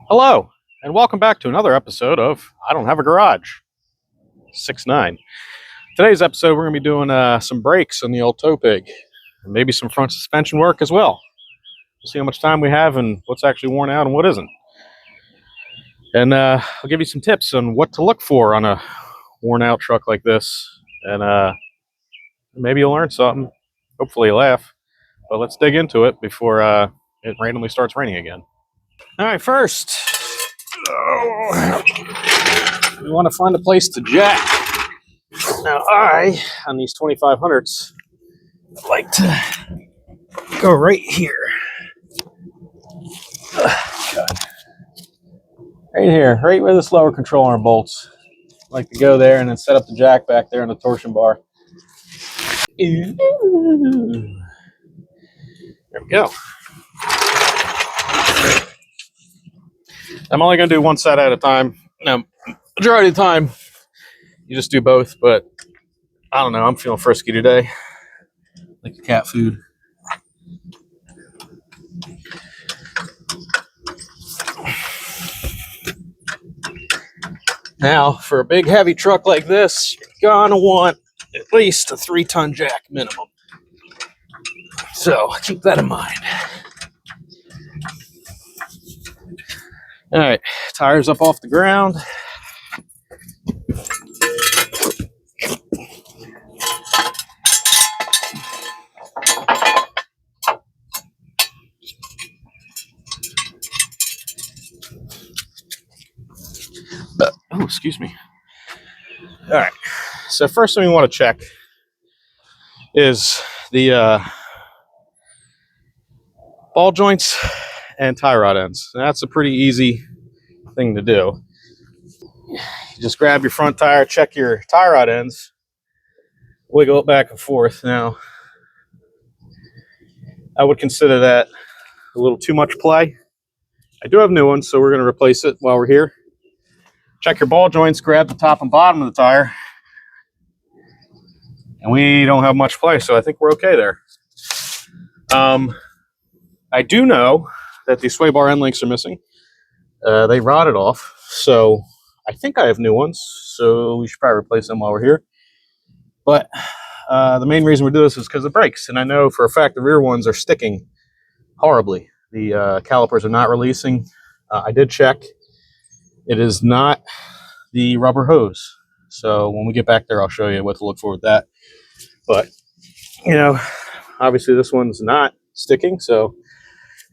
Hello, and welcome back to another episode of I Don't Have a Garage 6-9. Today's episode, we're going to be doing some brakes on the old tow pig, and maybe some front suspension work as well. We'll see how much time we have and what's actually worn out and what isn't. And I'll give you some tips on what to look for on a worn out truck like this, and maybe you'll learn something. Hopefully you'll laugh. But let's dig into it before it randomly starts raining again. All right, first, we want to find a place to jack. Now, on these 2500s, like to go right here. Right here, right where this lower control arm bolts. Like to go there and then set up the jack back there in the torsion bar. There we go. I'm only going to do one set at a time. Now, majority of the time, you just do both, but I don't know. I'm feeling frisky today. Like the cat food. Now, for a big heavy truck like this, you're going to want at least a 3-ton jack minimum. So, keep that in mind. All right, tires up off the ground. Oh, excuse me. All right, so first thing we want to check is the ball joints and tie rod ends. That's a pretty easy thing to do. You just grab your front tire, check your tie rod ends, wiggle it back and forth. Now, I would consider that a little too much play. I do have new ones, so we're going to replace it while we're here. Check your ball joints, grab the top and bottom of the tire. And we don't have much play, so I think we're okay there. I do know that the sway bar end links are missing. They rotted off, so I think I have new ones, so we should probably replace them while we're here. But the main reason we do this is because of brakes, and I know for a fact the rear ones are sticking horribly. The calipers are not releasing. I did check. It is not the rubber hose. So when we get back there, I'll show you what to look for with that. But, you know, obviously this one's not sticking, so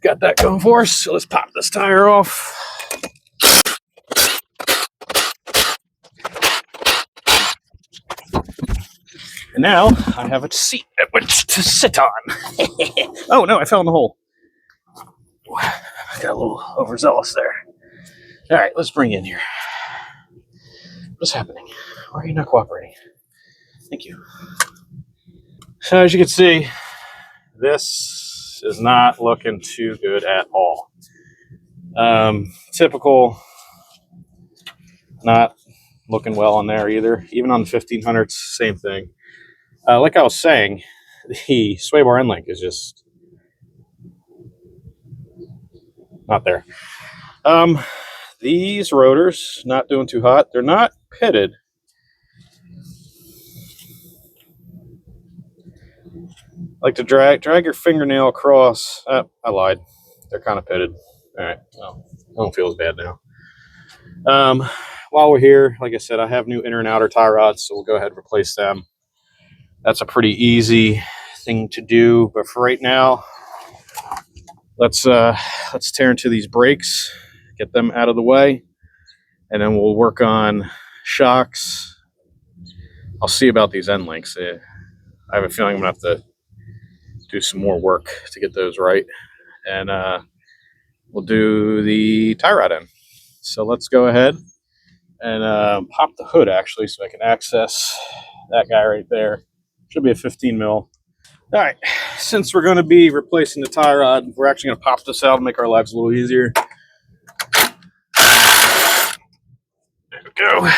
got that going for us. So let's pop this tire off. And now I have a seat at which to sit on. Oh no, I fell in the hole. I got a little overzealous there. All right, let's bring you in here. What's happening? Why are you not cooperating? Thank you. So as you can see, this is not looking too good at all. Typical, not looking well on there either. Even on the 1500s, same thing. Like I was saying, the sway bar end link is just not there. These rotors, not doing too hot. They're not pitted. Like to drag your fingernail across. I lied. They're kind of pitted. All right. Well, I don't feel as bad now. While we're here, like I said, I have new inner and outer tie rods, so we'll go ahead and replace them. That's a pretty easy thing to do. But for right now, let's tear into these brakes, get them out of the way, and then we'll work on shocks. I'll see about these end links. I have a feeling I'm gonna have to do some more work to get those right, and we'll do the tie rod end. So let's go ahead and pop the hood actually, so I can access that guy right there. Should be a 15 mil. All right, since we're going to be replacing the tie rod, we're actually going to pop this out and make our lives a little easier. There we go.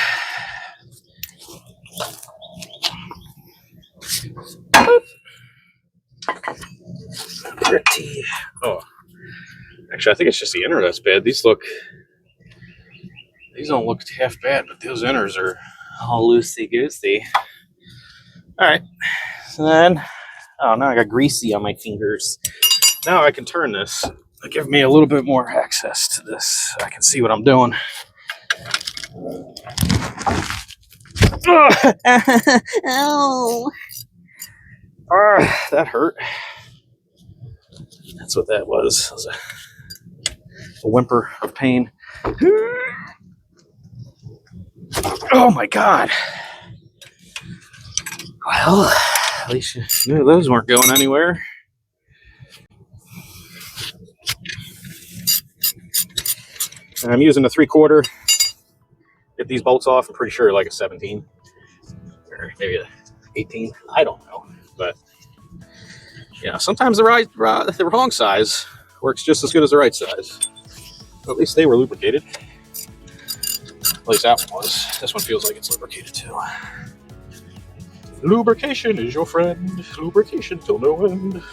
Pretty. Oh, actually, I think it's just the inner that's bad. These look These don't look half bad, but those inners are all loosey-goosey. All right. So then, oh, now I got greasy on my fingers. Now I can turn this. Give me a little bit more access to this. I can see what I'm doing. Oh. That hurt. That's what that was. It was a whimper of pain. Oh my God. Well, at least you knew those weren't going anywhere. I'm using a 3/4. Get these bolts off. I'm pretty sure like a 17 or maybe a 18. I don't know, but yeah, sometimes the wrong size works just as good as the right size. But at least they were lubricated. At least that one was. This one feels like it's lubricated too. Lubrication is your friend. Lubrication till no end.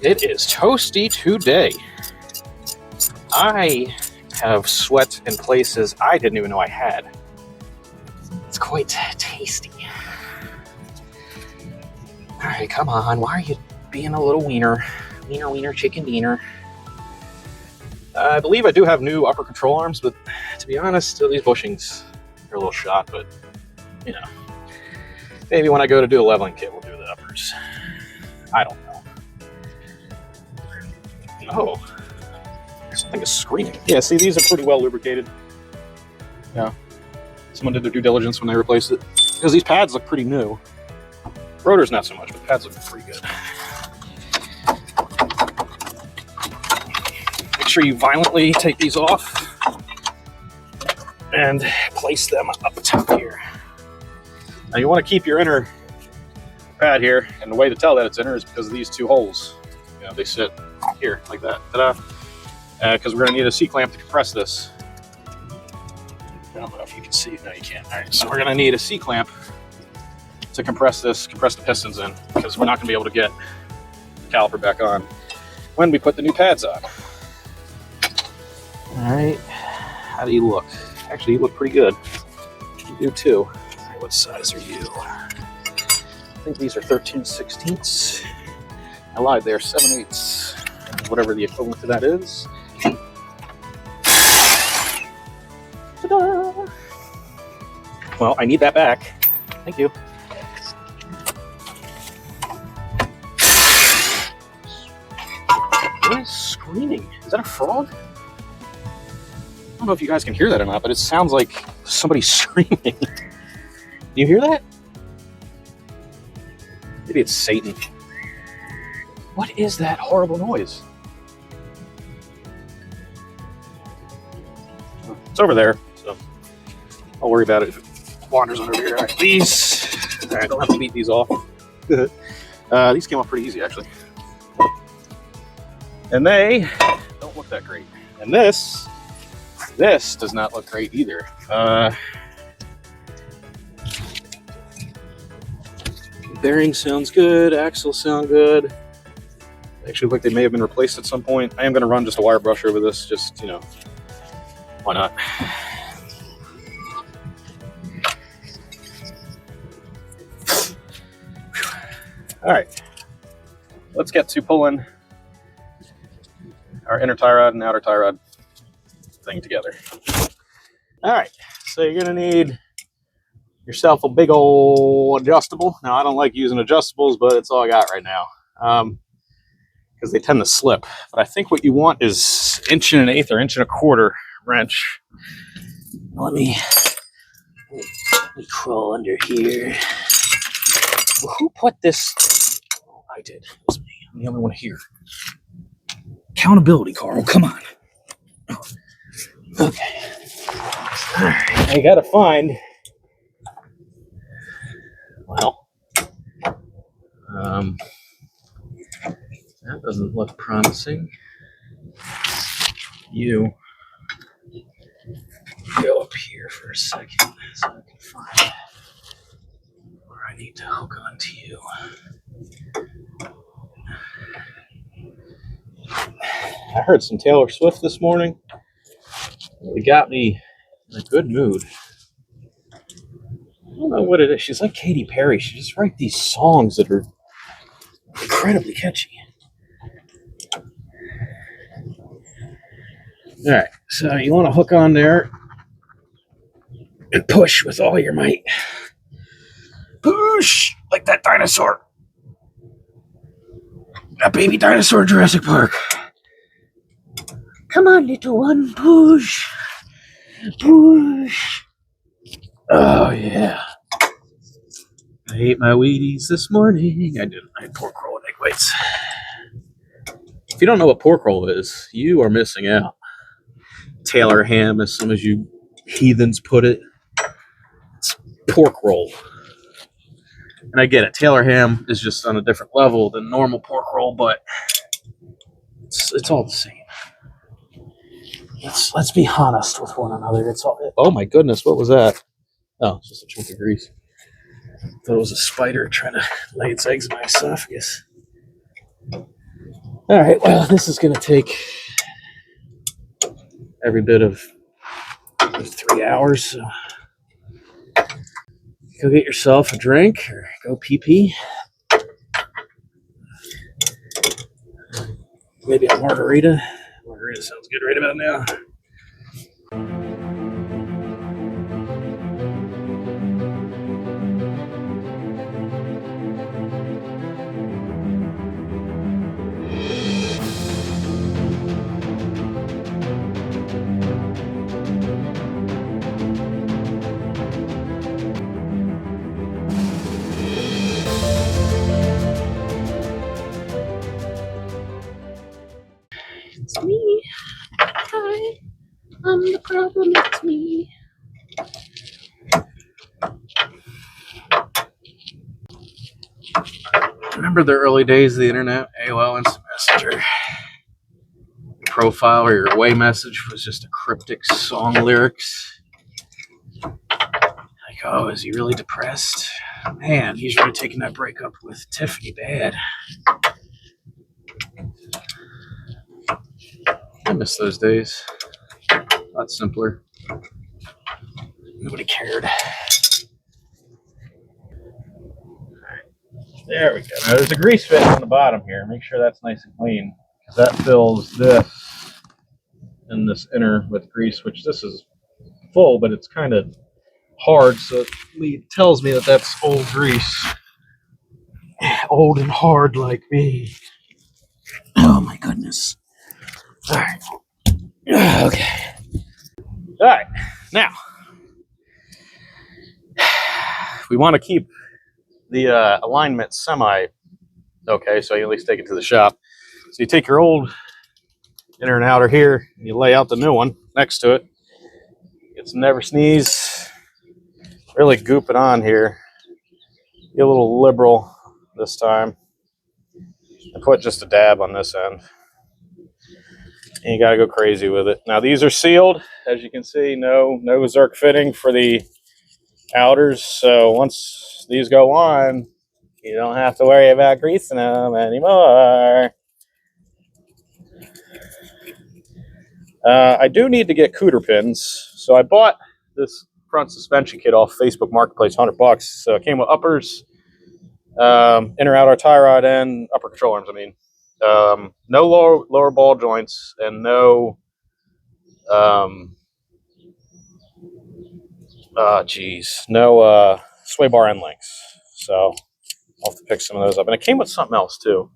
It is toasty today. I have sweat in places I didn't even know I had. It's quite tasty. All right, come on. Why are you being a little wiener? Wiener, chicken diener. I believe I do have new upper control arms, but to be honest, these bushings are a little shot, but you know, maybe when I go to do a leveling kit, we'll do the uppers. I don't know. Oh. Something is screaming. Yeah, see, these are pretty well lubricated. Yeah. Someone did their due diligence when they replaced it. Because these pads look pretty new. Rotor's not so much, but pads look pretty good. Make sure you violently take these off and place them up top here. Now you want to keep your inner pad here, and the way to tell that it's inner is because of these two holes. You know, they sit here like that. Ta-da! Because we're going to need a C-clamp to compress this. I don't know if you can see. No, you can't. All right, so we're going to need a C-clamp to compress this, compress the pistons in, because we're not going to be able to get the caliper back on when we put the new pads on. All right, how do you look? Actually, you look pretty good. You do too. All right, what size are you? I think these are 13/16. I lied there, 7/8. Whatever the equivalent to that is. Ta-da! Well, I need that back. Thank you. What is screaming? Is that a frog? I don't know if you guys can hear that or not, but it sounds like somebody screaming. Do you hear that? Maybe it's Satan. What is that horrible noise? It's over there, so I'll worry about it if it wanders under here. All right, these. All right, I don't have to beat these off. These came off pretty easy, actually. And they don't look that great. And this does not look great either. Bearing sounds good. Axles sound good. Actually look like they may have been replaced at some point. I am going to run just a wire brush over this, just, you know, why not? All right, let's get to pulling our inner tie rod and outer tie rod thing together. All right, so you're going to need yourself a big old adjustable. Now, I don't like using adjustables, but it's all I got right now. Because they tend to slip. But I think what you want is 1 1/8 or 1 1/4 wrench. Let me crawl under here. Well, who put this? Oh, I did. It was me. I'm the only one here. Accountability, Carl. Come on. Oh. Okay. All right. I gotta find. Well. That doesn't look promising. You go up here for a second so I can find where I need to hook onto you. I heard some Taylor Swift this morning. It got me in a good mood. I don't know what it is. She's like Katy Perry. She just writes these songs that are incredibly catchy. All right, so you want to hook on there and push with all your might. Push like that dinosaur. That baby dinosaur in Jurassic Park. Come on, little one. Push. Push. Oh, yeah. I ate my Wheaties this morning. I didn't. I had pork roll and egg whites. If you don't know what pork roll is, you are missing out. Taylor ham, as some of you heathens put it. It's pork roll. And I get it. Taylor ham is just on a different level than normal pork roll, but it's all the same. Let's be honest with one another. It's all. Oh my goodness, what was that? Oh, it's just a chunk of grease. Thought it was a spider trying to lay its eggs in my esophagus. All right, well, this is going to take every bit of 3 hours. So go get yourself a drink or go pee. Maybe a margarita. Margarita sounds good right about now. It's me. Hi. I'm the problem. It's me. Remember the early days of the internet? AOL Instant Messenger. Profile or your away message was just a cryptic song lyrics. Like, oh, is he really depressed? Man, he's really taking that breakup with Tiffany bad. I miss those days. A lot simpler. Nobody cared. There we go. Now there's a grease fit on the bottom here. Make sure that's nice and clean, because that fills this and this inner with grease, which this is full, but it's kind of hard, so it tells me that that's old grease. Old and hard like me. Oh my goodness. All right. Okay. All right. Now, we want to keep the alignment semi okay, so you at least take it to the shop. So you take your old inner and outer here, and you lay out the new one next to it. Get some Never Sneeze. Really goop it on here. Get a little liberal this time. And put just a dab on this end. And you gotta go crazy with it. Now these are sealed, as you can see. No Zerk fitting for the outers. So once these go on, you don't have to worry about greasing them anymore. I do need to get cooter pins. So I bought this front suspension kit off Facebook Marketplace, $100. So it came with uppers, inner outer tie rod, and upper control arms. I mean, no lower ball joints, and no no sway bar end links. So I'll have to pick some of those up. And it came with something else too.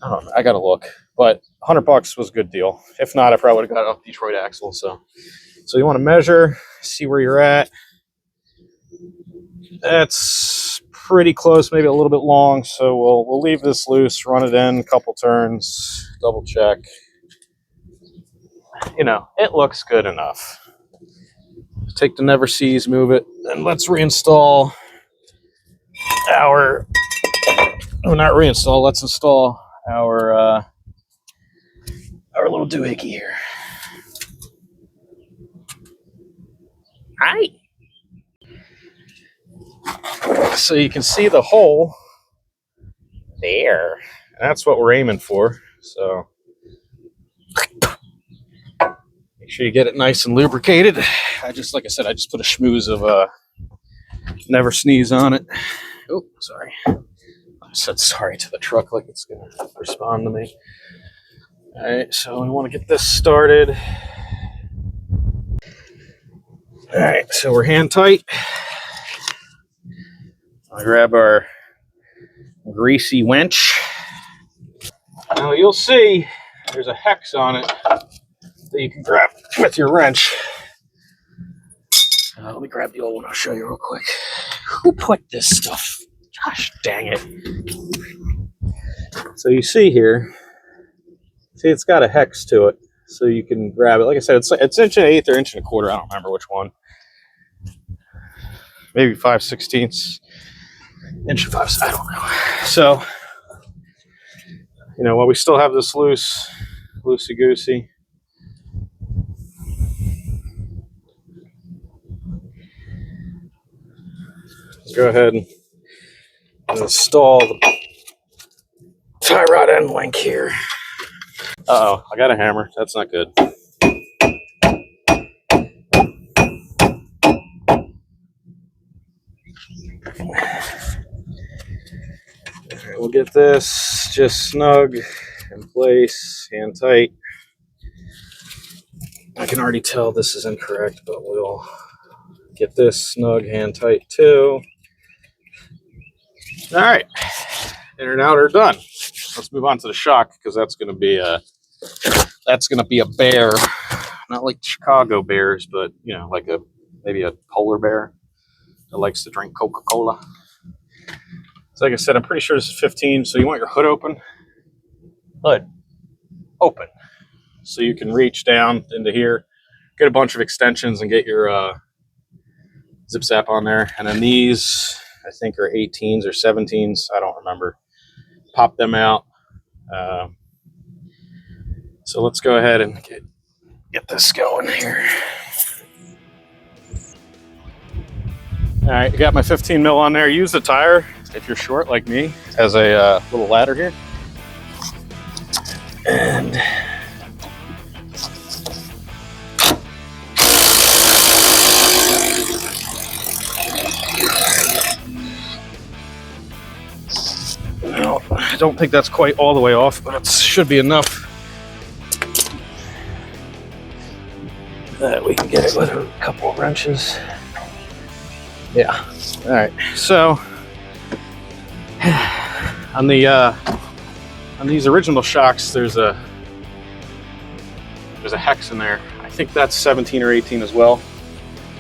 I don't know. I gotta look, but $100 was a good deal. If not, I probably would have got a Detroit axle. So you want to measure, see where you're at. That's pretty close, maybe a little bit long. So we'll leave this loose, run it in a couple turns, double check. You know, it looks good enough. Take the Never Sees, move it, and let's reinstall our. Oh, not reinstall. Let's install our little doohickey here. Hi. So you can see the hole there. And that's what we're aiming for. So Make sure you get it nice and lubricated. Like I said, I just put a schmooze of never sneeze on it. Oh, sorry. I said sorry to the truck like it's going to respond to me. All right, so we want to get this started. All right, so we're hand tight. I'll grab our greasy winch. Now you'll see there's a hex on it that you can grab with your wrench. Let me grab the old one. I'll show you real quick. Who put this stuff? Gosh dang it. So you see here, it's got a hex to it. So you can grab it. Like I said, it's inch and an eighth or inch and a quarter. I don't remember which one. Maybe 5/16. Inch and 5. I don't know. So, while we still have this loosey-goosey, go ahead and install the tie rod end link here. Uh-oh, I got a hammer. That's not good. All right, we'll get this just snug in place, hand tight. I can already tell this is incorrect, but we'll get this snug, hand tight too. All right, inner and outer done. Let's move on to the shock because that's going to be a bear, not like Chicago bears, but like maybe a polar bear that likes to drink Coca-Cola. So like I said, I'm pretty sure this is 15. So you want your hood open, so you can reach down into here, get a bunch of extensions, and get your zip zap on there. And then these, I think, are 18s or 17s. I don't remember. Pop them out. So let's go ahead and get this going here. All right, I got my 15 mil on there. Use the tire if you're short like me as a little ladder here. And no, I don't think that's quite all the way off, but it should be enough that we can get it with a couple of wrenches. Yeah. All right. So on these original shocks, there's a hex in there. I think that's 17 or 18 as well,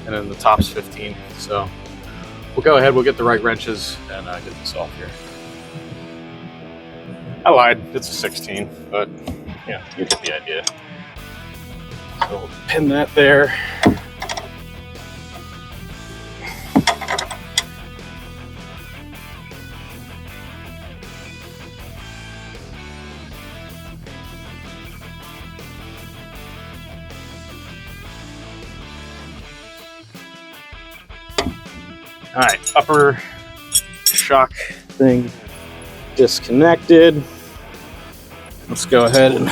and then the top's 15. So we'll go ahead. We'll get the right wrenches and get this off here. I lied. It's a 16, but yeah, you get the idea. So we'll pin that there. All right, upper shock thing disconnected. Let's go ahead and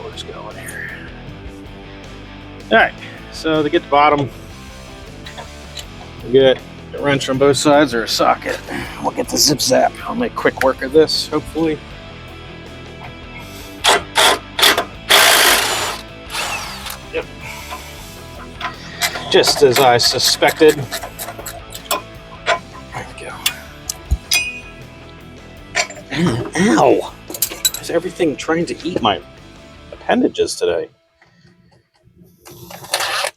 where's going here. All right, so to get the bottom, we get a wrench on both sides or a socket. We'll get the zip zap. I'll make quick work of this, hopefully. Yep. Just as I suspected. There we go. Ow! Why is everything trying to eat my appendages today?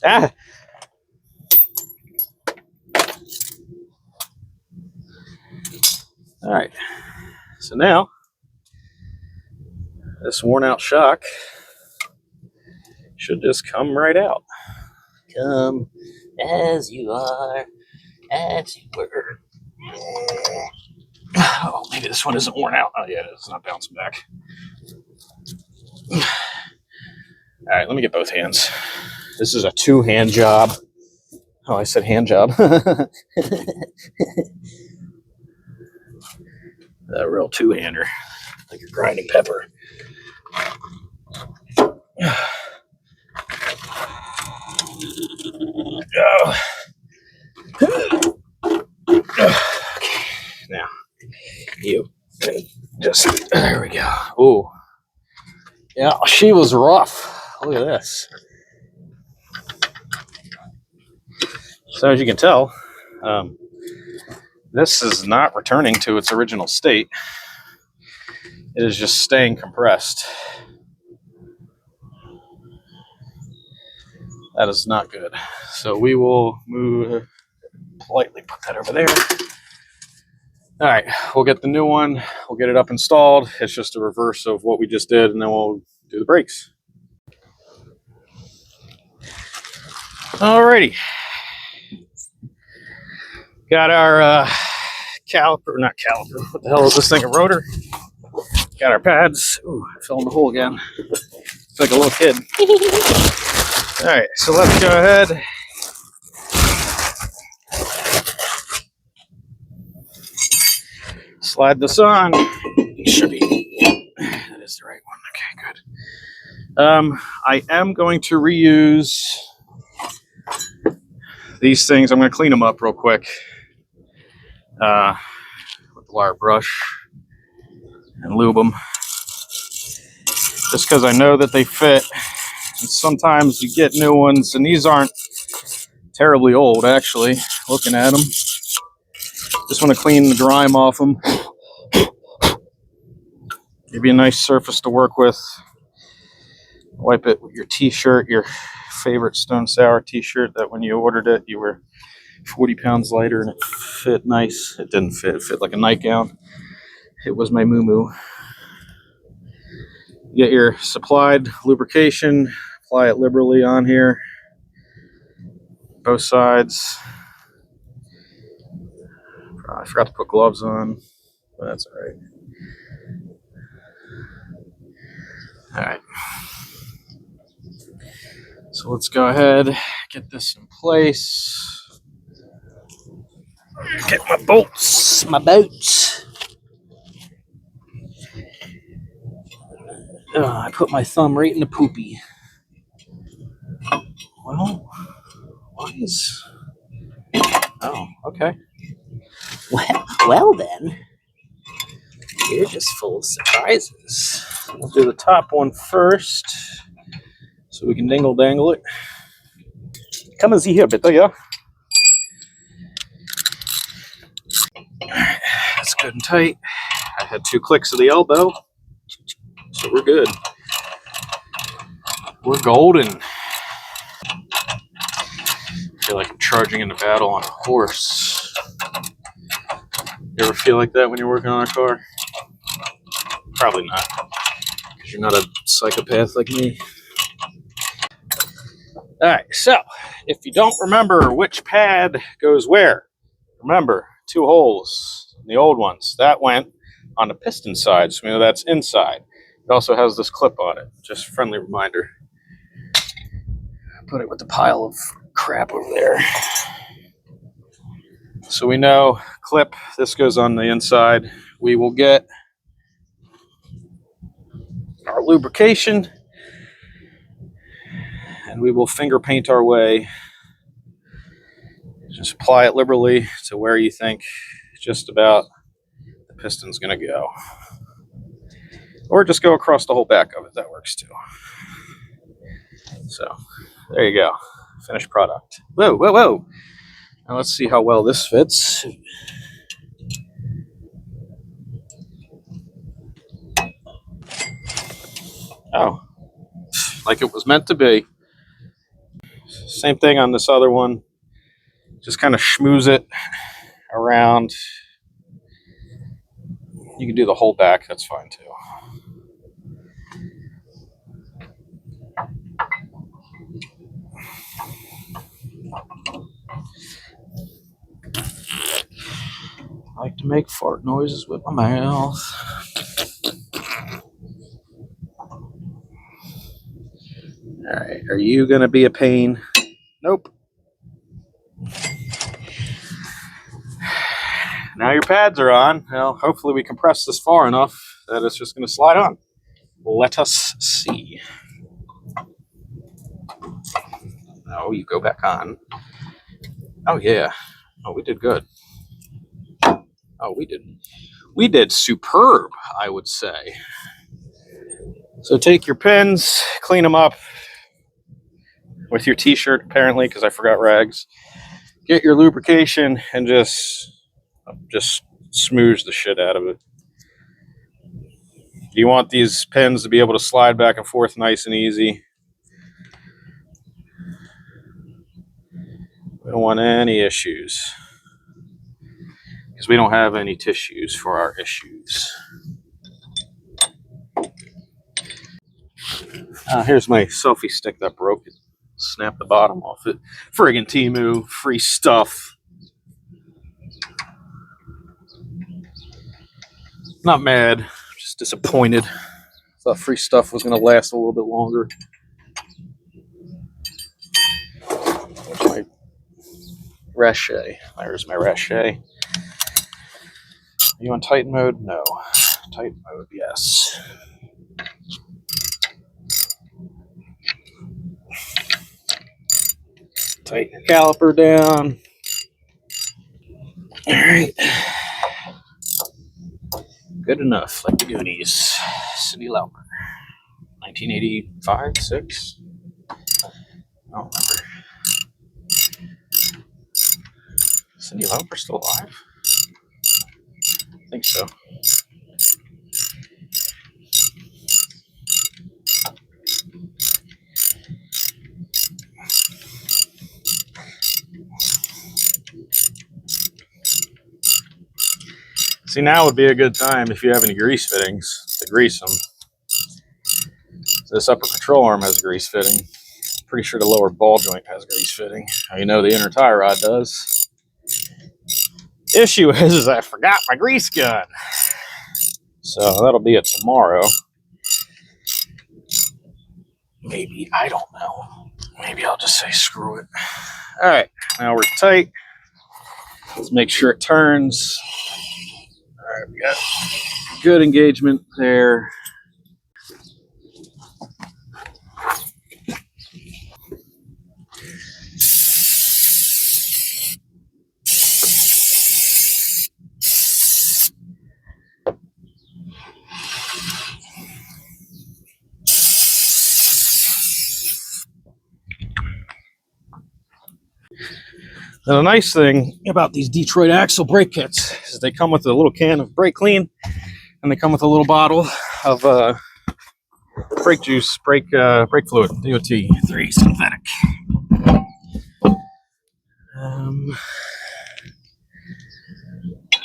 Ah! All right. So now, this worn out shock should just come right out. Come as you are, as you were. Oh, maybe this one isn't worn out. Oh, yeah, it's not bouncing back. All right, let me get both hands. This is a two-hand job. Oh, I said hand job. A real two-hander, like you're grinding pepper. Ooh. Yeah, she was rough. Look at this. So as you can tell, this is not returning to its original state. It is just staying compressed. That is not good. So we will move, politely put that over there. All right, we'll get the new one. We'll get it up installed. It's just a reverse of what we just did, and then we'll do the brakes. Alrighty. Got our caliper, not caliper. What the hell is this thing? A rotor? Got our pads. Ooh, I fell in the hole again. It's like a little kid. All right, so let's go ahead. Slide this on. Should be. That is the right one. Okay, good. I am going to reuse these things. I'm going to clean them up real quick with the wire brush and lube them. Just because I know that they fit. And sometimes you get new ones, and these aren't terribly old, actually, looking at them. Just want to clean the grime off them. Give you a nice surface to work with. Wipe it with your t-shirt, your favorite Stone Sour t-shirt that when you ordered it, you were 40 pounds lighter and it fit nice. It didn't fit. It fit like a nightgown. It was my moo-moo. You get your supplied lubrication. Apply it liberally on here. Both sides. I forgot to put gloves on, but that's all right. All right. So let's go ahead, get this in place. Get my bolts, my boats. I put my thumb right in the poopy. Well, why is... Oh, okay. Well then, you're just full of surprises. We'll do the top one first, so we can dingle dangle it. Come and see here, bitte, yeah? That's good and tight. I had 2 clicks of the elbow, so we're good. We're golden. I feel like I'm charging into battle on a horse. You ever feel like that when you're working on a car? Probably not, because you're not a psychopath like me. All right, so if you don't remember which pad goes where, remember 2 holes in the old ones. That went on the piston side, so we know that's inside. It also has this clip on it. Just a friendly reminder. Put it with the pile of crap over there. So we know clip, this goes on the inside. We will get our lubrication and we will finger paint our way. Just apply it liberally to where you think just about the piston's going to go. Or just go across the whole back of it. That works too. So there you go. Finished product. Whoa, whoa, whoa. Now let's see how well this fits. Oh, like it was meant to be. Same thing on this other one. Just kind of schmooze it around. You can do the whole back, that's fine too. I like to make fart noises with my mouth. All right, are you gonna be a pain? Nope. Now your pads are on. Well, hopefully we compress this far enough that it's just gonna slide on. Let us see. Oh, you go back on. Oh yeah. Oh, we did good. Oh, we did superb, I would say. So take your pins, clean them up with your t-shirt, apparently, because I forgot rags. Get your lubrication and just smoosh the shit out of it. You want these pins to be able to slide back and forth nice and easy. We don't want any issues, because we don't have any tissues for our issues. Here's my selfie stick that broke it. Snap the bottom off it. Friggin' Temu, free stuff. Not mad, just disappointed. Thought free stuff was gonna last a little bit longer. There's my Rache. There's my Rache. Are you on Titan mode? No. Titan mode, yes. Tighten the caliper down. All right. Good enough, like the Goonies. Cyndi Lauper. 1985, 6? I don't remember. Cyndi Lauper still alive? I think so. See, now would be a good time if you have any grease fittings to grease them. This upper control arm has a grease fitting. Pretty sure the lower ball joint has a grease fitting. You know the inner tie rod does. Issue is I forgot my grease gun. So that'll be it tomorrow. Maybe, I don't know. Maybe I'll just say screw it. All right, now we're tight. Let's make sure it turns. All right, we got good engagement there. Now, the nice thing about these Detroit axle brake kits is they come with a little can of brake clean, and they come with a little bottle of brake juice, brake fluid, DOT3 synthetic.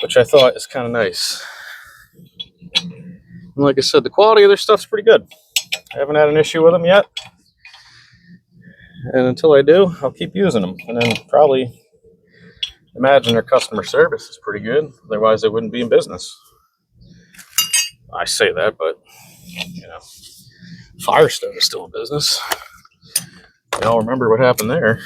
Which I thought is kind of nice. And like I said, the quality of their stuff's pretty good. I haven't had an issue with them yet. And until I do, I'll keep using them. And then probably imagine their customer service is pretty good. Otherwise, they wouldn't be in business. I say that, but, you know, Firestone is still in business. Y'all remember what happened there.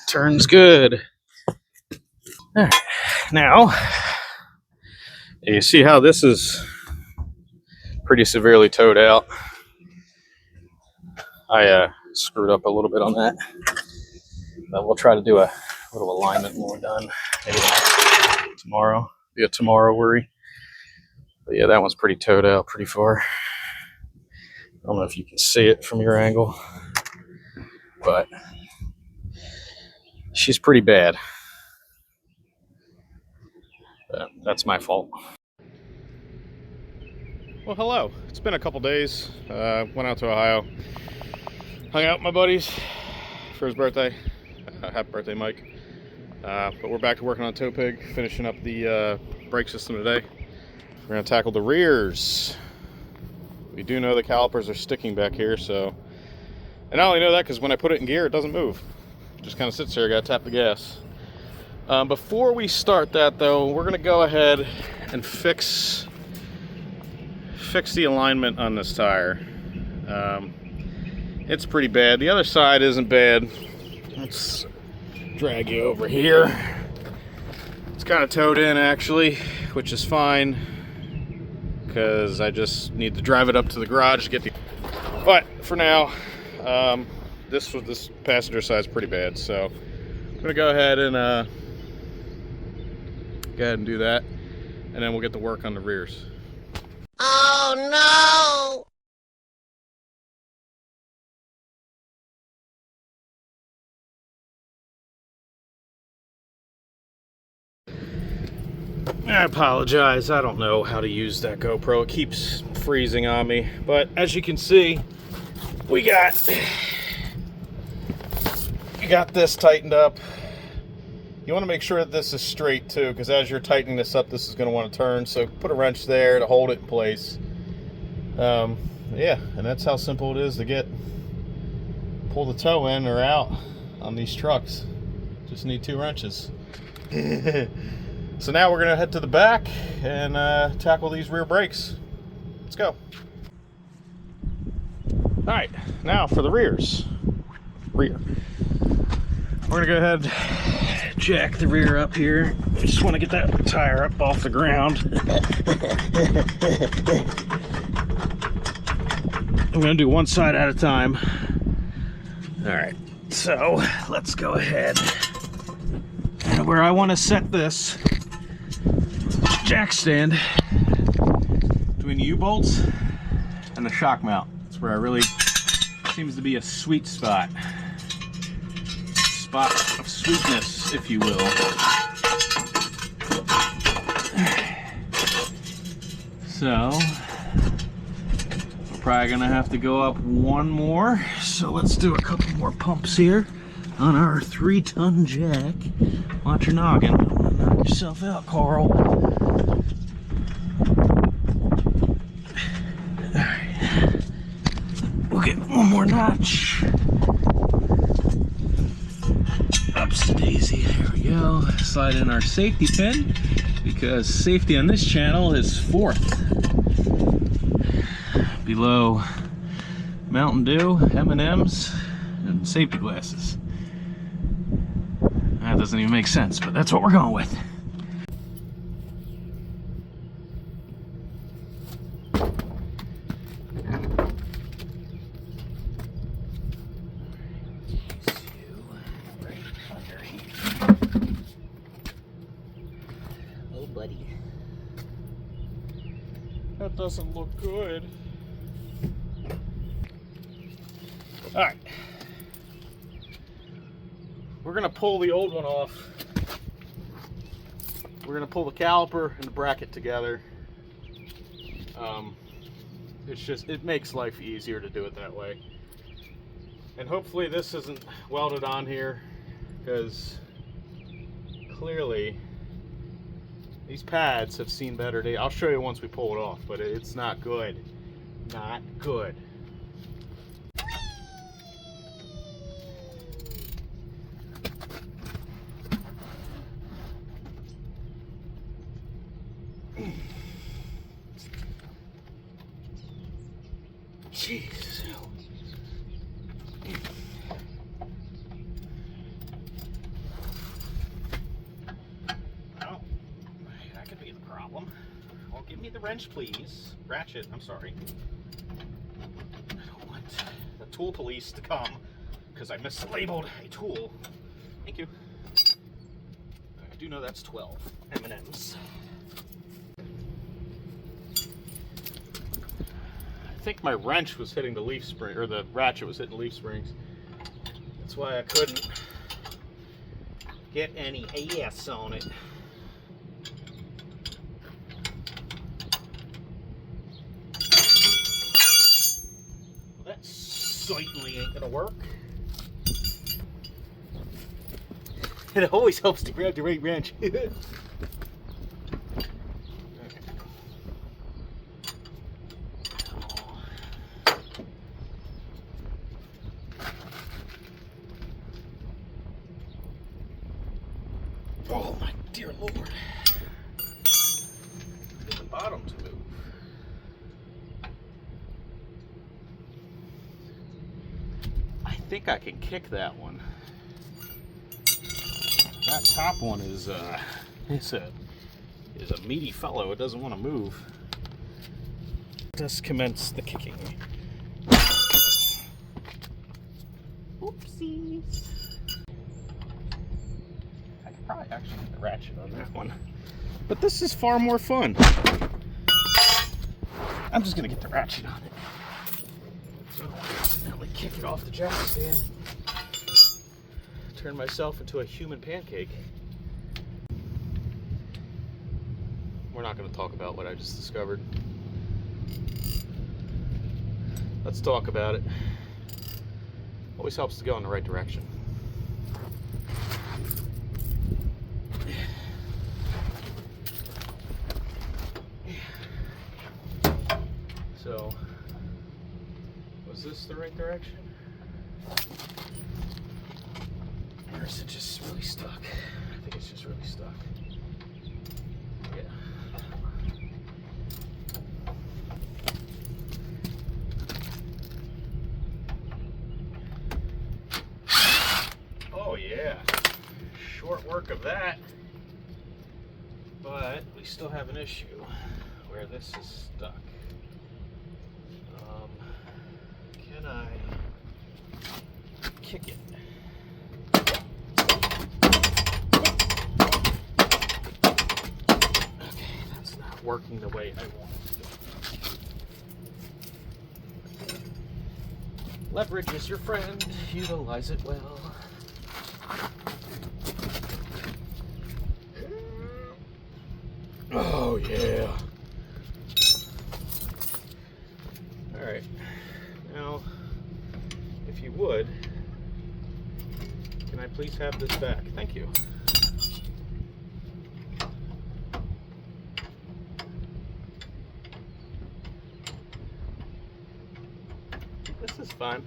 Turns good. All right. Now, you see how this is pretty severely towed out. I screwed up a little bit on that. But we'll try to do a little alignment when we're done. Maybe tomorrow. Be a tomorrow worry. But yeah, that one's pretty towed out pretty far. I don't know if you can see it from your angle, but she's pretty bad. But that's my fault. Well, hello. It's been a couple days. Went out to Ohio. Hung out with my buddies for his birthday. Happy birthday, Mike. But we're back to working on Tow Pig, finishing up the brake system today. We're going to tackle the rears. We do know the calipers are sticking back here, so... And I only know that because when I put it in gear, it doesn't move. It just kind of sits there. I got to tap the gas. Before we start that, though, we're going to go ahead and fix the alignment on this tire. It's pretty bad. The other side isn't bad. Let's drag you over here. It's kind of towed in, actually, which is fine because I just need to drive it up to the garage to get the... But for now, this passenger side is pretty bad, so I'm gonna go ahead and do that, and then we'll get to work on the rears. Oh I apologize. I don't know how to use that GoPro. It keeps freezing on me. But as you can see, we got this tightened up. You want to make sure that this is straight too, because as you're tightening this up, this is going to want to turn. So put a wrench there to hold it in place. Yeah, and that's how simple it is to pull the toe in or out on these trucks. Just need 2 wrenches. So now we're gonna head to the back and tackle these rear brakes. Let's go. All right, now for the rears. We're gonna go ahead and jack the rear up here. I just want to get that tire up off the ground. I'm gonna do one side at a time. All right, so let's go ahead. And where I want to set this jack stand between the U-bolts and the shock mount. That's where I really seems to be a sweet spot. Spot of sweetness, if you will. So we're probably gonna have to go up one more. So let's do a couple more pumps here on our 3-ton jack. Watch your noggin. Don't want to knock yourself out, Carl. Alright. We'll get one more notch. Ups to daisy. There we go. Slide in our safety pin, because safety on this channel is 4th. Below Mountain Dew, M&M's, and safety glasses. That doesn't even make sense, but that's what we're going with. Oh, buddy. That doesn't look good. All right. We're gonna pull the old one off. We're gonna pull the caliper and the bracket together. It makes life easier to do it that way. And hopefully this isn't welded on here, because clearly these pads have seen better days. I'll show you once we pull it off, but it's not good. Not good. Jeez. Well, that could be the problem. Well, give me the wrench, please. Ratchet, I'm sorry. I don't want the tool police to come because I mislabeled a tool. Thank you. I do know that's 12 M&Ms. I think my wrench was hitting the leaf spring, or the ratchet was hitting leaf springs. That's why I couldn't get any AS on it. Well, that certainly ain't gonna work. It always helps to grab the right wrench. Oh my dear Lord. Get the bottom to move. I think I can kick that one. That top one is a meaty fellow. It doesn't want to move. Let's commence the kicking. Oopsies. I could probably actually get the ratchet on that one. But this is far more fun. I'm just gonna get the ratchet on it. So, definitely kick it off the jack stand. Turn myself into a human pancake. We're not gonna talk about what I just discovered. Let's talk about it. Always helps to go in the right direction. So, was this the right direction? Or is it just really stuck? I think it's just really stuck. Yeah. Oh yeah. Short work of that. But we still have an issue where this is stuck. Can I kick it? Okay, that's not working the way I want it to. Leverage is your friend, utilize it well. Oh yeah. Alright. Now, if you would, can I please have this back? Thank you. This is fine.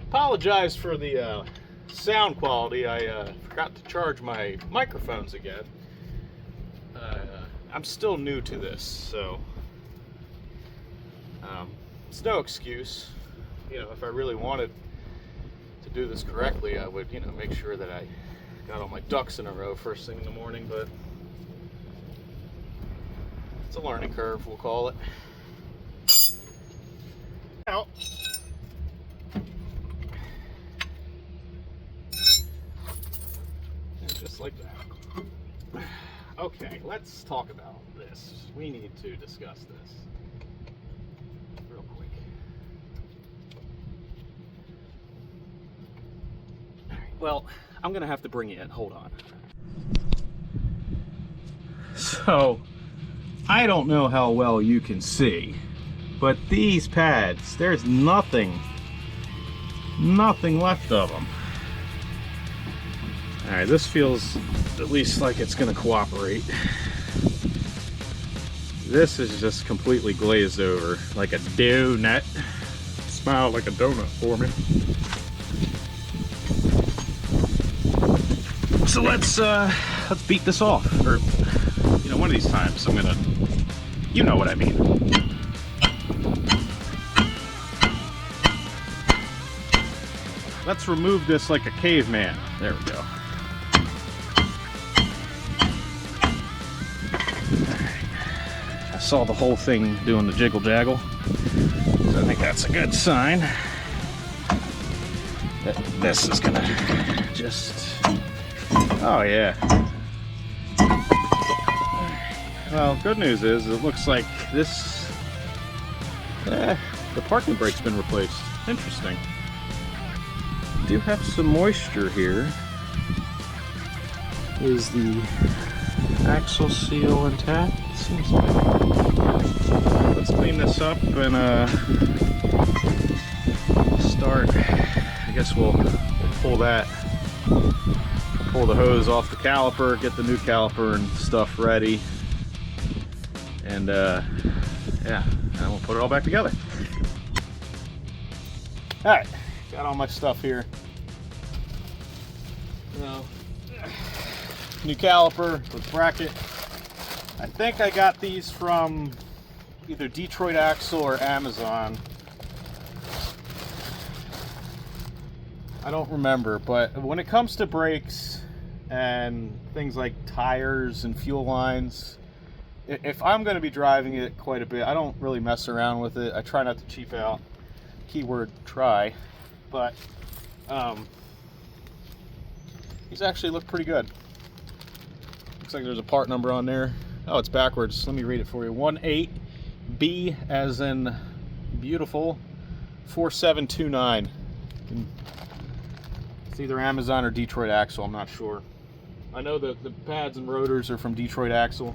Apologize for the sound quality. I forgot to charge my microphones again. I'm still new to this, so it's no excuse. You know, if I really wanted to do this correctly, I would, make sure that I got all my ducks in a row first thing in the morning, but it's a learning curve, we'll call it. Out. And just like that. Okay, let's talk about this. We need to discuss this real quick. All right, well, I'm gonna have to bring you in. Hold on. So, I don't know how well you can see, but these pads, there's nothing left of them. All right, this feels at least like it's gonna cooperate. This is just completely glazed over, like a donut. Smile like a donut for me. So let's beat this off, or one of these times I'm gonna, you know what I mean. Let's remove this like a caveman. There we go. I saw the whole thing doing the jiggle jaggle, so I think that's a good sign that this is gonna just, oh yeah. Well, good news is it looks like this, the parking brake's been replaced. Interesting. We do have some moisture here. Is the axle seal intact? Seems like. Let's clean this up and start. I guess we'll pull that. Pull the hose off the caliper, get the new caliper and stuff ready, and yeah, and we'll put it all back together. All right, got all my stuff here. New caliper with bracket. I think I got these from either Detroit Axle or Amazon. I don't remember, but when it comes to brakes and things like tires and fuel lines, if I'm going to be driving it quite a bit, I don't really mess around with it. I try not to cheap out. Keyword try. But These actually look pretty good. Looks like there's a part number on there. Oh, it's backwards. Let me read it for you. 18B as in beautiful 4729. It's either Amazon or Detroit Axle, I'm not sure. I know that the pads and rotors are from Detroit Axle,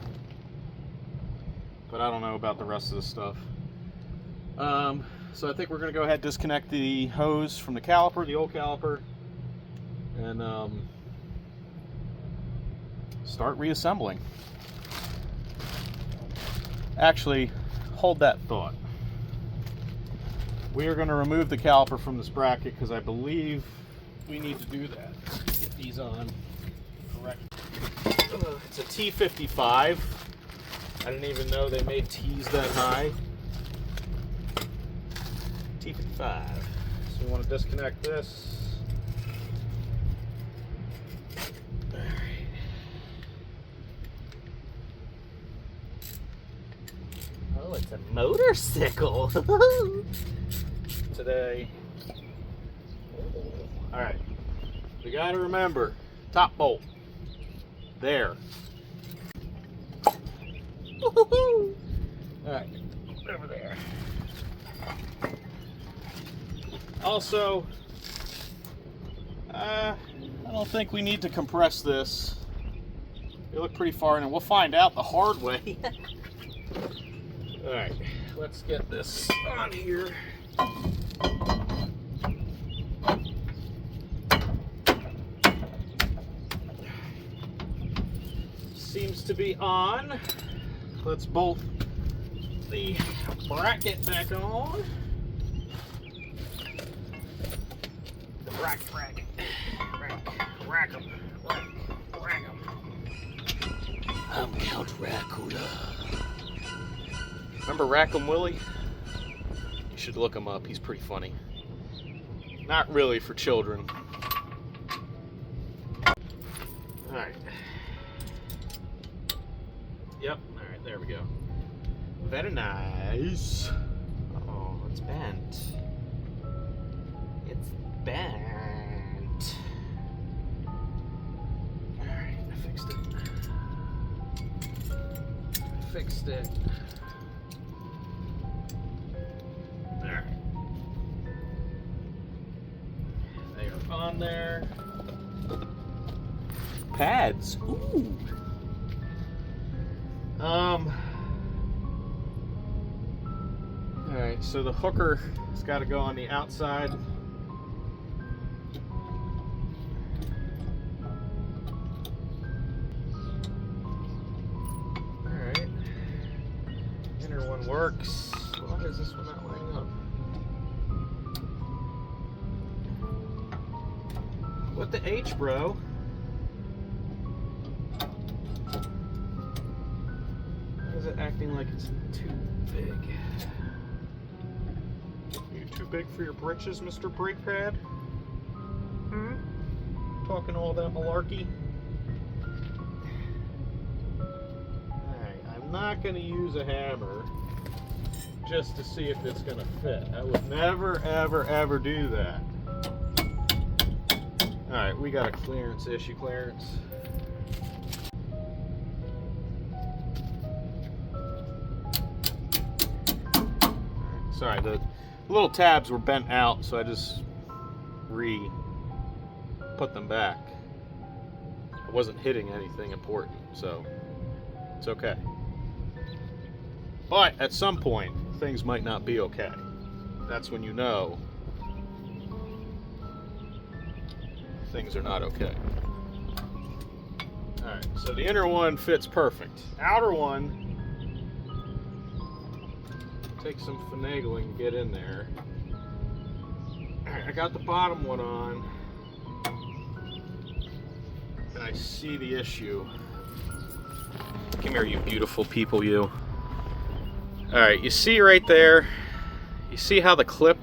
but I don't know about the rest of the stuff. So I think we're going to go ahead and disconnect the hose from the caliper, the old caliper, and start reassembling. Actually, hold that thought. We are going to remove the caliper from this bracket because I believe we need to do that. Get these on correct. It's a T55. I didn't even know they made T's that high. T55. So we want to disconnect this. Alright. Oh, it's a motorcycle. Today. Alright. We got to remember, top bolt. There. Alright. Over there. Also, I don't think we need to compress this. They look pretty far in, and we'll find out the hard way. Alright, let's get this on here. Seems to be on. Let's bolt the bracket back on. The bracket. Rack 'em. I'm Count Raccoona. Remember Rack'em Willie? You should look him up. He's pretty funny. Not really for children. Alright. Yep, alright, there we go. Very nice. Oh, it's bent. It's bent. Alright, I fixed it. Alright. They are on there. Pads. Ooh. Alright, so the hooker has got to go on the outside. Alright. Inner one works. Why is this one not lining up? What the H, bro? Why is it acting like it's too big? You too big for your britches, Mr. Brake Pad? Talking all that malarkey? Alright, I'm not going to use a hammer just to see if it's going to fit. I would never, ever, ever do that. Alright, we got a clearance issue, Clarence. Sorry, the little tabs were bent out, so I just put them back. I wasn't hitting anything important, so it's okay. But at some point, things might not be okay. That's when you know things are not okay. Alright, so the inner one fits perfect. Outer one, take some finagling to get in there. Alright, I got the bottom one on, and I see the issue. Come here, you beautiful people, you. Alright, you see right there, you see how the clip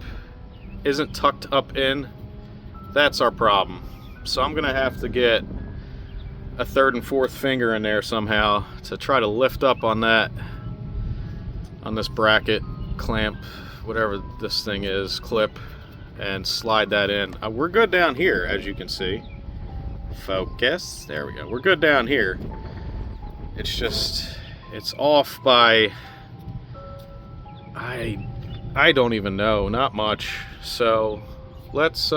isn't tucked up in? That's our problem. So I'm gonna have to get a third and fourth finger in there somehow to try to lift up on that, on this bracket, clamp, whatever this thing is, clip, and slide that in. We're good down here, as you can see. Focus. There we go. We're good down here. It's just, it's off by, I don't even know, not much. So let's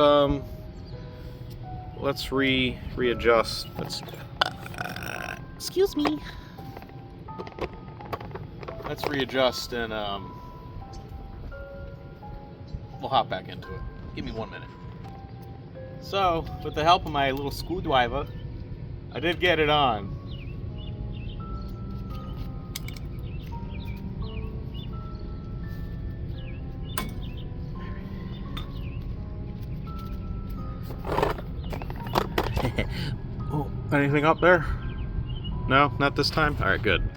readjust. Excuse me. Let's readjust and we'll hop back into it. Give me 1 minute. So, with the help of my little screwdriver, I did get it on. Oh, anything up there? No, not this time? Alright, good.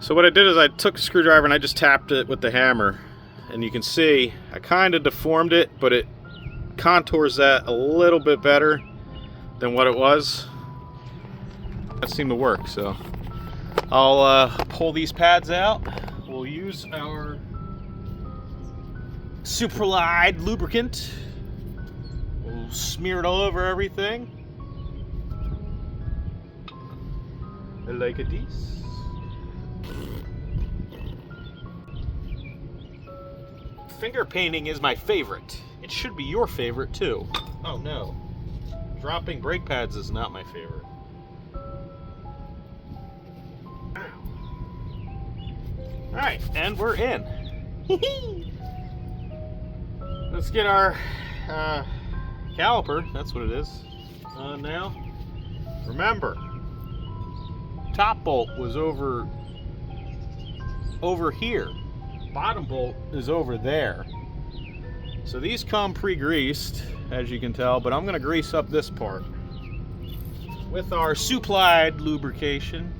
So what I did is I took a screwdriver and I just tapped it with the hammer. And you can see I kind of deformed it, but it contours that a little bit better than what it was. That seemed to work, so I'll pull these pads out. We'll use our Superglide lubricant. We'll smear it all over everything. Like this. Finger painting is my favorite. It should be your favorite too. Oh no. Dropping brake pads is not my favorite. Alright, and we're in. Let's get our caliper, that's what it is, now. Remember, top bolt was over here. Bottom bolt is over there. So these come pre-greased, as you can tell, but I'm going to grease up this part with our supplied lubrication.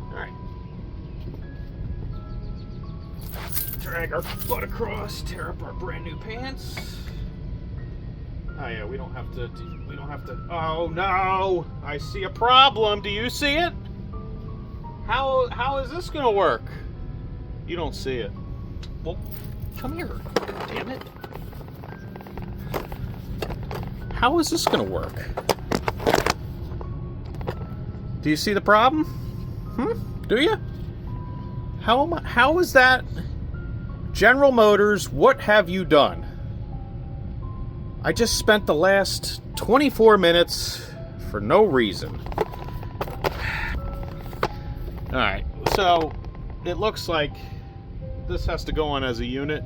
Alright. Drag our butt across, tear up our brand new pants. Oh yeah, we don't have to, oh no! I see a problem, do you see it? How is this gonna work? You don't see it. Well, come here, damn it. How is this gonna work? Do you see the problem? Do you? How is that? General Motors, what have you done? I just spent the last 24 minutes for no reason. Alright, so it looks like this has to go on as a unit.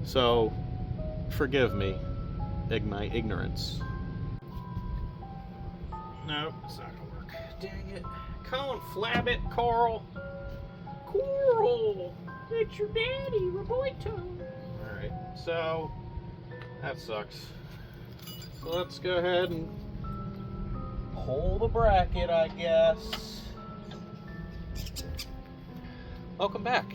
So forgive me, my ignorance. No, it's not gonna work. Dang it. Come on, flab it, Carl. Coral, it's your daddy, Roberto. Alright, so that sucks. So let's go ahead and pull the bracket, I guess. Welcome back.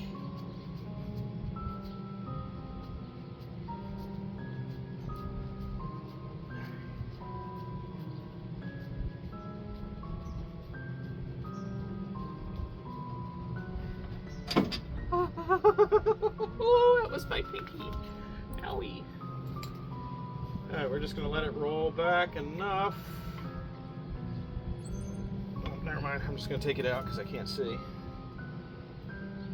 Oh, that was my pinky. Owie. Alright, we're just going to let it roll back enough. Oh, never mind, I'm just going to take it out because I can't see.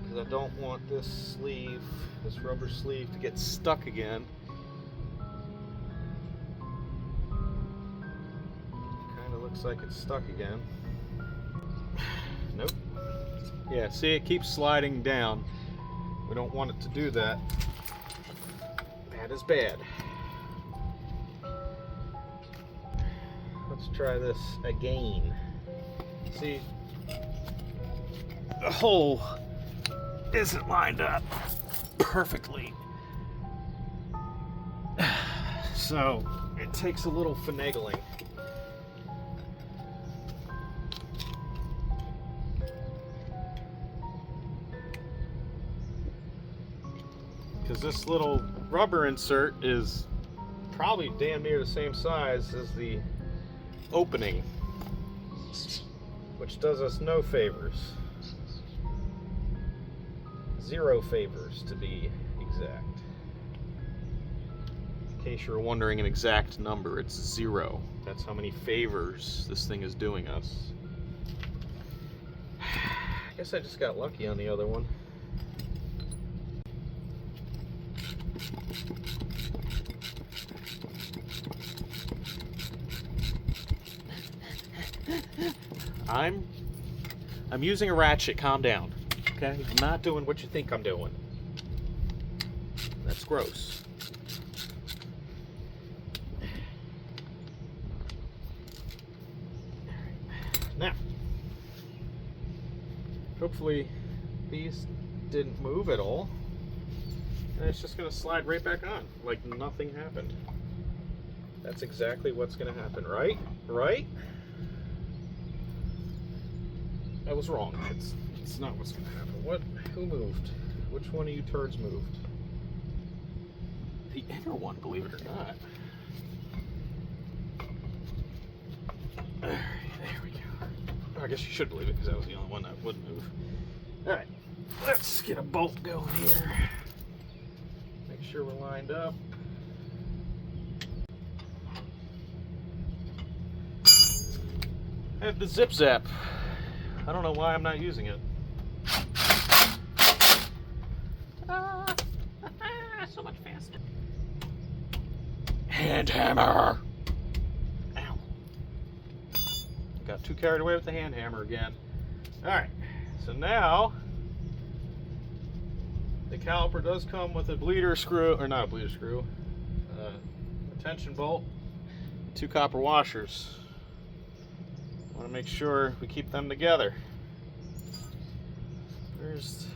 Because I don't want this sleeve, this rubber sleeve, to get stuck again. Kind of looks like it's stuck again. Nope. Yeah, see, it keeps sliding down. We don't want it to do that. That is bad. Let's try this again. See, the hole isn't lined up perfectly. So it takes a little finagling. Because this little rubber insert is probably damn near the same size as the opening, which does us no favors. 0 favors to be exact. In case you're wondering an exact number, it's 0. That's how many favors this thing is doing us. I guess I just got lucky on the other one. I'm using a ratchet. Calm down. Okay? I'm not doing what you think I'm doing. That's gross. Now, hopefully these didn't move at all. And it's just going to slide right back on like nothing happened. That's exactly what's going to happen, right? Right? I was wrong. It's not what's going to happen. Who moved? Which one of you turds moved? The inner one, believe it or not. Alright, there we go. I guess you should believe it because that was the only one that would move. Alright, let's get a bolt going here. Make sure we're lined up. I have the Zip Zap. I don't know why I'm not using it. So much faster. Hand hammer! Ow. Got too carried away with the hand hammer again. Alright, so now the caliper does come with a bleeder screw, or not a bleeder screw, a tension bolt, 2 copper washers. I want to make sure we keep them together. Where's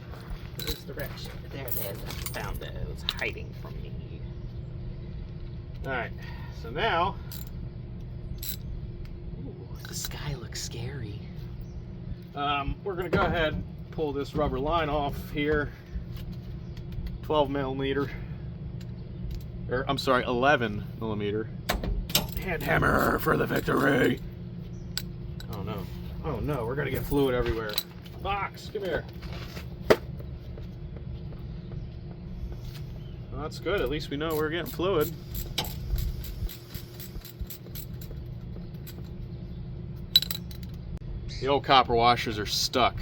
the ratchet? There it is. I found it. It was hiding from me. Alright, so now Ooh, the sky looks scary. we're going to go ahead and pull this rubber line off here. 12 millimeter. Or, I'm sorry, 11 millimeter. Hand hammer for the victory! Oh no. Oh no, we're gonna get fluid everywhere. Fox, come here. Well, that's good. At least we know we're getting fluid. The old copper washers are stuck.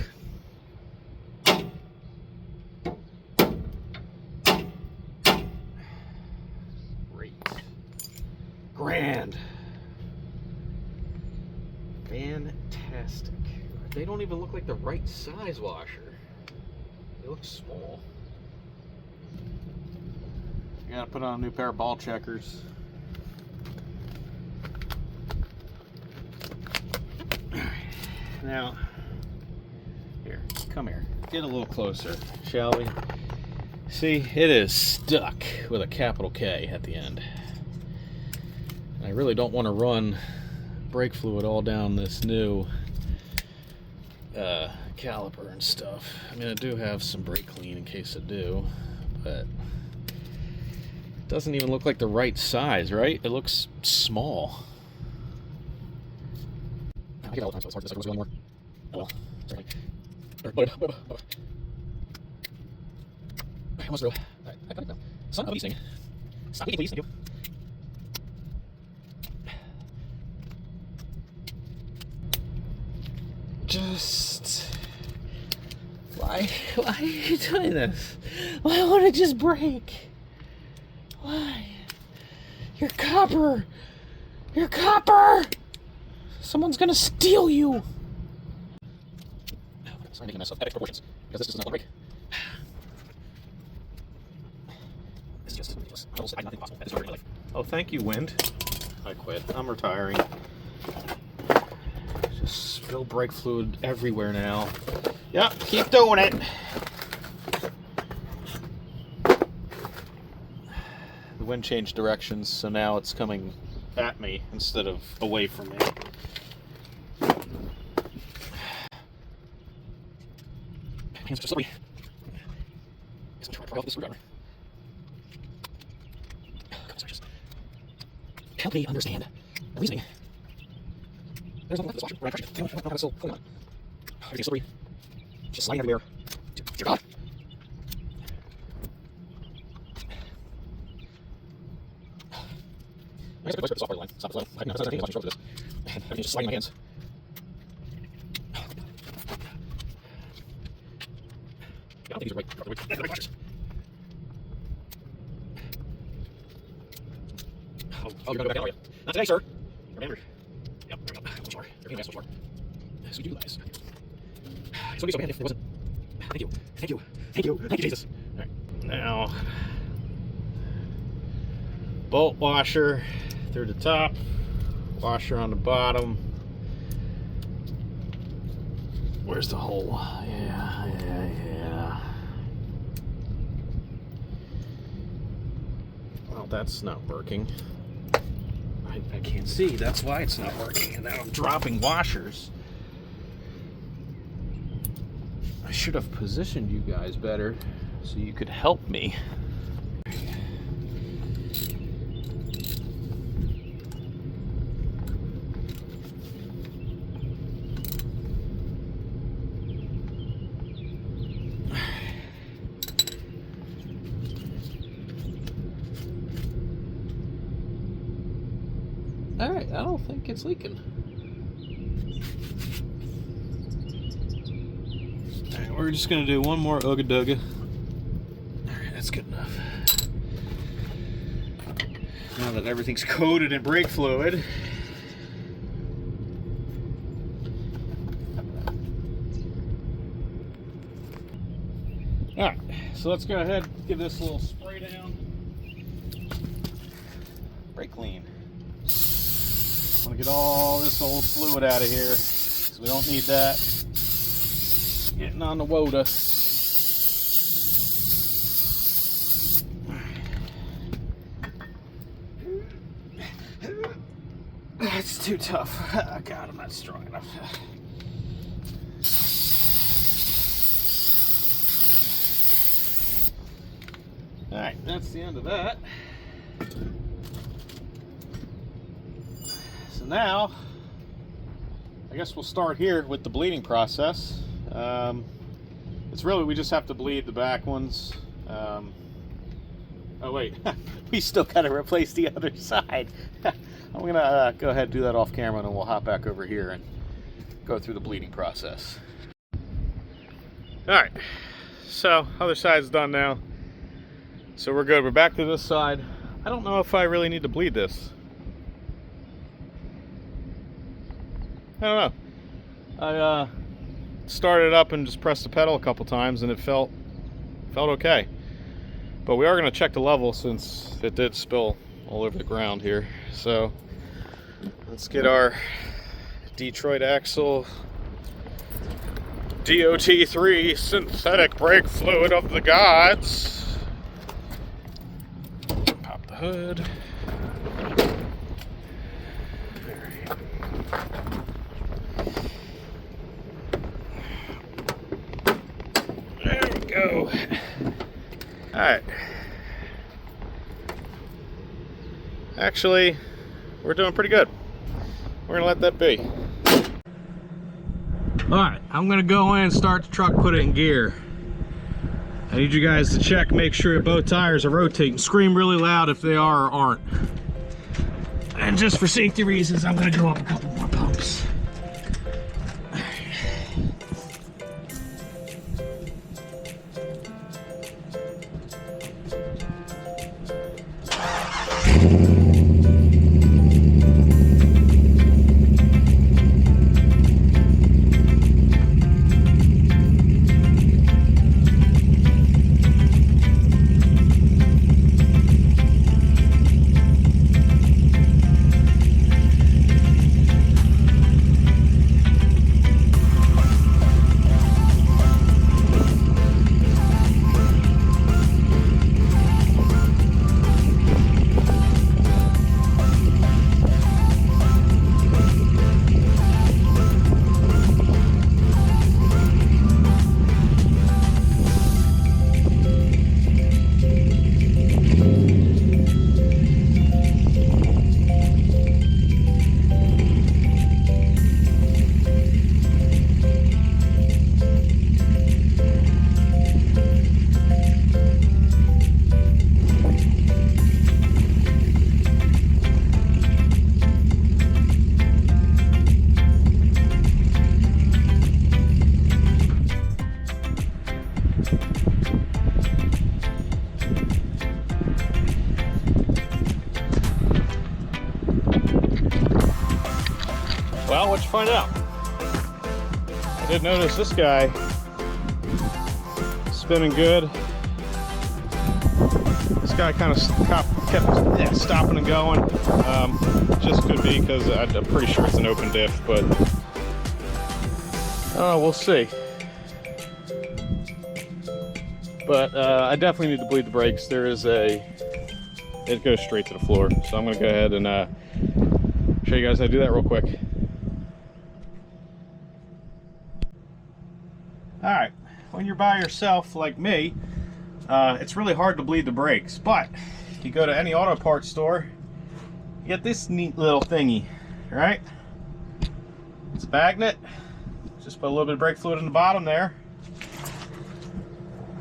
Great. Grand. Fantastic. They don't even look like the right size washer. They look small. I gotta put on a new pair of ball checkers. Now, here, come here. Get a little closer, shall we? See, it is stuck with a capital K at the end. I really don't want to run brake fluid all down this new caliper and stuff. I mean, I do have some brake clean in case I do, but it doesn't even look like the right size, right? It looks small. I get all the time, so it's hard to decide what's going on more. Oh well, sorry. Almost through. Alright, I got it now. Son of a thing. Stop eating, please, thank you. Just... Why are you doing this? Why won't it just break? Why? You're copper! You're copper! Someone's gonna steal you! Sorry, making a mess of epic proportions, because this does not want to break. This is just ridiculous. I almost said I had nothing possible at this moment in my life. Oh, thank you, wind. I quit. I'm retiring. Just spill brake fluid everywhere now. Yep, keep doing it. The wind changed directions, so now it's coming at me instead of away from me. Hands are so slippery. Guess I'm trying to pry off this screwdriver. Sorry, just help me understand the reasoning. There's nothing left of this washer. We're on pressure. I don't know how to still pull it on. Everything's slippery. Just sliding everywhere. Dear God. I guess I could put the software line. Stop the flow. I have nothing for this. Everything's just sliding in my hands. I don't think these are the right watches. Oh, you're gonna go back down, are you? Not today, sir. Remember. Yep, there we go. So sorry. Everything lasts so short. So you do guys. It's gonna be so bad if there wasn't. Thank you. Thank you. Thank you. Thank you, Jesus. Alright. Now, bolt washer through the top, washer on the bottom. Where's the hole? Yeah. Well, that's not working. I can't see. That's why it's not working. And now I'm dropping washers. I should have positioned you guys better so you could help me. Alright, I don't think it's leaking. Alright, we're just going to do one more Ooga Dooga. Alright, that's good enough. Now that everything's coated in brake fluid. Alright, so let's go ahead and give this a little spray down. Brake clean. I want to get all this old fluid out of here, because we don't need that getting on the water. That's too tough. Oh, God, I'm not strong enough. Alright, that's the end of that. So now, I guess we'll start here with the bleeding process. It's really, we just have to bleed the back ones. Oh wait, we still gotta replace the other side. I'm gonna go ahead and do that off camera, and then we'll hop back over here and go through the bleeding process. Alright, so other side's done now. So we're good, we're back to this side. I don't know if I really need to bleed this. I don't know. I started up and just pressed the pedal a couple times, and it felt okay. But we are going to check the level, since it did spill all over the ground here. So let's get our Detroit Axle DOT3 synthetic brake fluid of the gods. Pop the hood. There we go. Alright. Actually, we're doing pretty good. We're gonna let that be. Alright, I'm gonna go in, start the truck, put it in gear. I need you guys to check, make sure both tires are rotating. Scream really loud if they are or aren't. And just for safety reasons, I'm gonna go up a couple more pumps. let you find out. I did notice this guy spinning good. This guy kind of kept stopping and going. Just could be because I'm pretty sure it's an open diff, but we'll see. But I definitely need to bleed the brakes. It goes straight to the floor. So I'm gonna go ahead and show you guys how to do that real quick. All right, when you're by yourself like me, it's really hard to bleed the brakes. But if you go to any auto parts store, you get this neat little thingy, right? It's a magnet. Just put a little bit of brake fluid in the bottom there.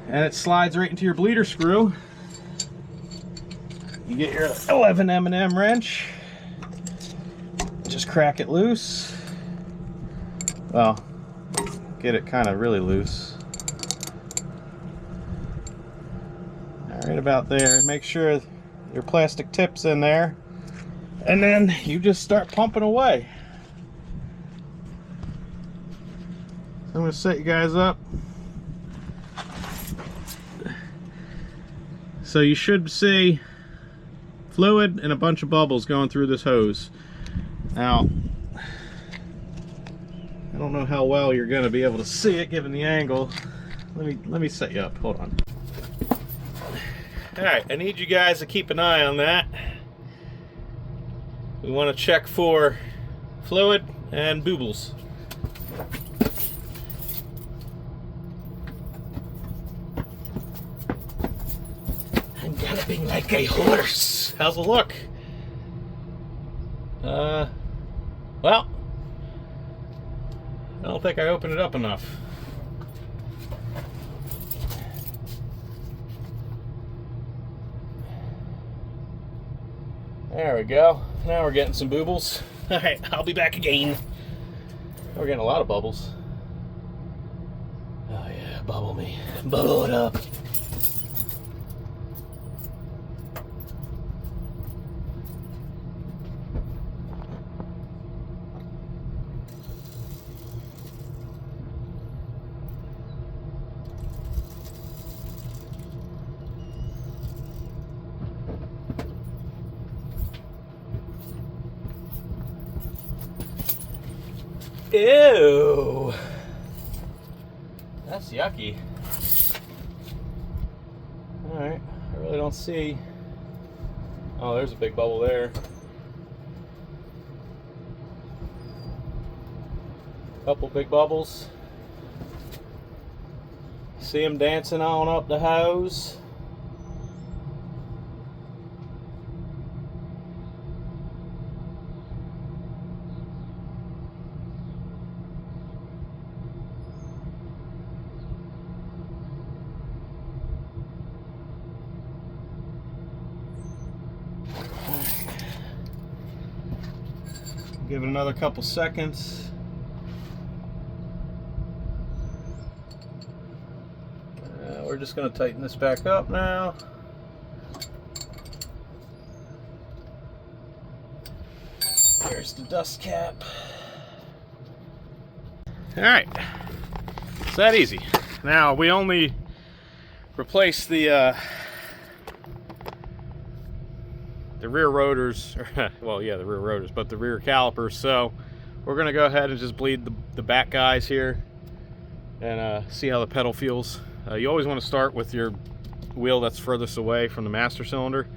And it slides right into your bleeder screw. You get your 11 M&M wrench. Just crack it loose. Well, get it kind of really loose. Right about there. Make sure your plastic tip's in there. And then you just start pumping away. I'm going to set you guys up. So you should see fluid and a bunch of bubbles going through this hose. Now, I don't know how well you're going to be able to see it given the angle. Let me set you up. Hold on. All right, I need you guys to keep an eye on that. We want to check for fluid and boobles. I'm galloping like a horse. How's it look? Well, I don't think I opened it up enough. There we go. Now we're getting some boobles. All right, I'll be back again. We're getting a lot of bubbles. Oh yeah, bubble me. Bubble it up. Ew, that's yucky. All right, I really don't see. Oh, there's a big bubble there. Couple big bubbles. See them dancing on up the hose. Give it another couple seconds. We're just going to tighten this back up now. There's the dust cap. All right, it's that easy. Now we only replace the rear rotors, well, yeah, the rear rotors, but the rear calipers. So we're gonna go ahead and just bleed the back guys here and see how the pedal feels. You always want to start with your wheel that's furthest away from the master cylinder,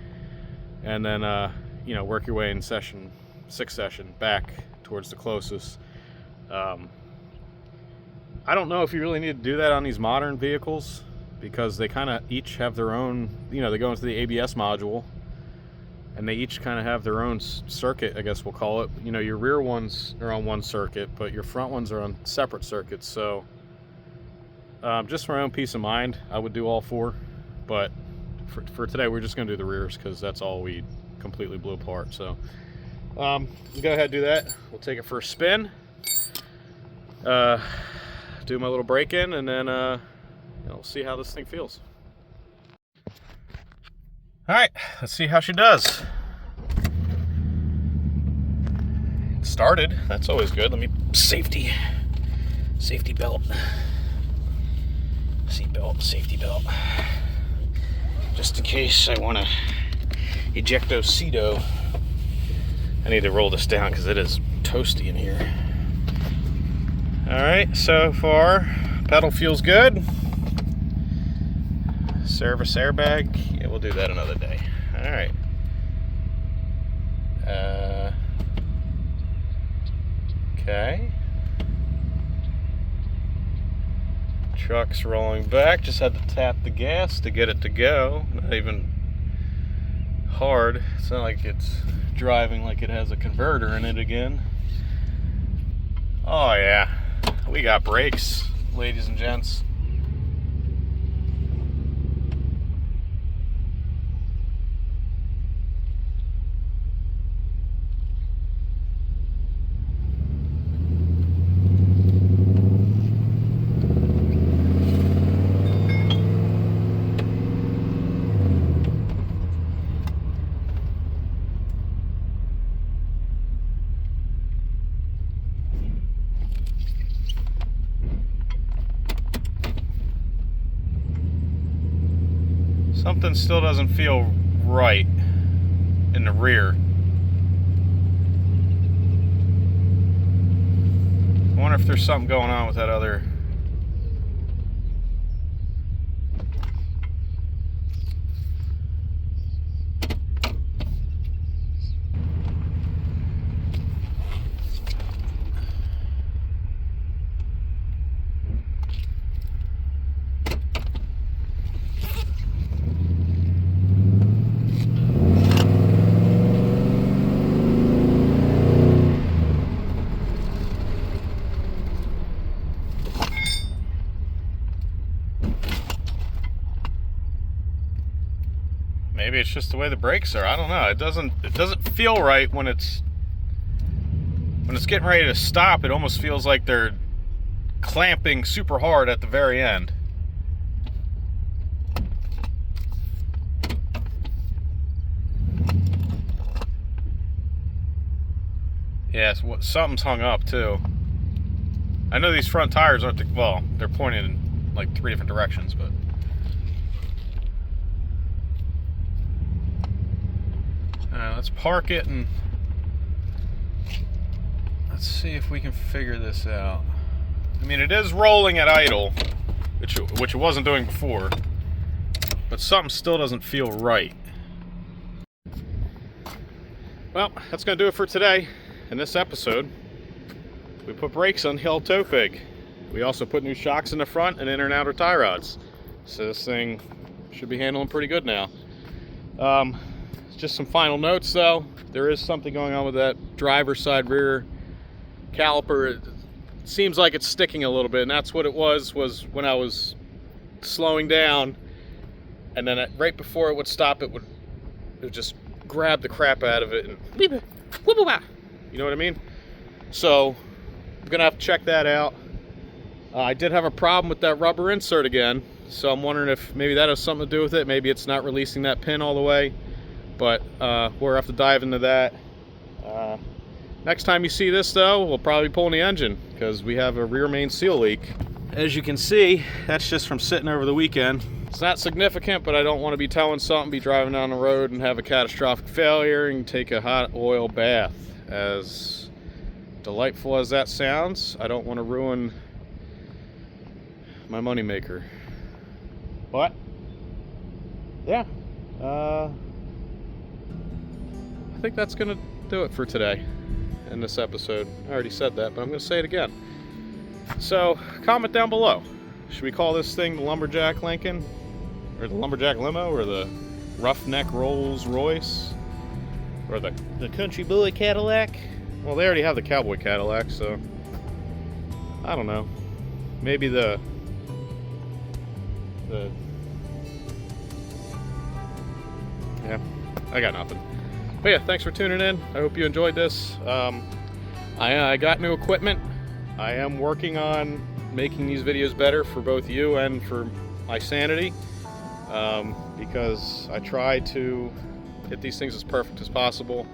and then you know, work your way in session 6 session back towards the closest. I don't know if you really need to do that on these modern vehicles, because they kind of each have their own, you know, they go into the ABS module and they each kind of have their own circuit, I guess we'll call it. You know, your rear ones are on one circuit, but your front ones are on separate circuits. So just for my own peace of mind, I would do all 4, but for today we're just going to do the rears because that's all we completely blew apart. So we'll go ahead and do that. We'll take it for a spin, do my little break-in, and then we'll see how this thing feels. All right, let's see how she does. started. That's always good. Let me safety belt, seat belt, safety belt, just in case I want to ejecto-cedo. I need to roll this down because it is toasty in here. All right, so far pedal feels good. Service airbag, yeah, we'll do that another day. All right. Okay. Truck's rolling back. Just had to tap the gas to get it to go. Not even hard. It's not like it's driving like it has a converter in it again. Oh yeah, we got brakes, ladies and gents. Something still doesn't feel right in the rear. I wonder if there's something going on with that other. Maybe it's just the way the brakes are. I don't know. It doesn't feel right when it's getting ready to stop. It almost feels like they're clamping super hard at the very end. Yes, something's hung up too. I know these front tires aren't well, they're pointed in like 3 different directions, but let's park it and let's see if we can figure this out. I mean, it is rolling at idle, which it wasn't doing before, but something still doesn't feel right. Well, that's going to do it for today. In this episode, we put brakes on the old tow pig. We also put new shocks in the front and inner and outer tie rods. So this thing should be handling pretty good now. Just some final notes though. There is something going on with that driver's side rear caliper. It seems like it's sticking a little bit, and that's what it was when I was slowing down, and then right before it would stop, it would just grab the crap out of it and you know what I mean? So I'm gonna have to check that out. I did have a problem with that rubber insert again, so I'm wondering if maybe that has something to do with it. Maybe it's not releasing that pin all the way. But we'll have to dive into that. Next time you see this though, we'll probably be pulling the engine because we have a rear main seal leak. As you can see, that's just from sitting over the weekend. It's not significant, but I don't want to be towing something, be driving down the road and have a catastrophic failure and take a hot oil bath. As delightful as that sounds, I don't want to ruin my moneymaker. But, yeah. I think that's going to do it for today in this episode. I already said that, but I'm going to say it again. So, comment down below. Should we call this thing the Lumberjack Lincoln? Or the Lumberjack Limo? Or the Roughneck Rolls Royce? Or the Country Boy Cadillac? Well, they already have the Cowboy Cadillac, so I don't know. Maybe the yeah, I got nothing. But yeah, thanks for tuning in. I hope you enjoyed this. I got new equipment. I am working on making these videos better for both you and for my sanity, because I try to get these things as perfect as possible,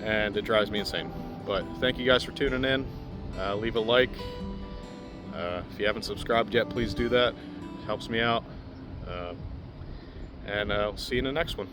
and it drives me insane. But thank you guys for tuning in. Leave a like. If you haven't subscribed yet, please do that. It helps me out. And I'll see you in the next one.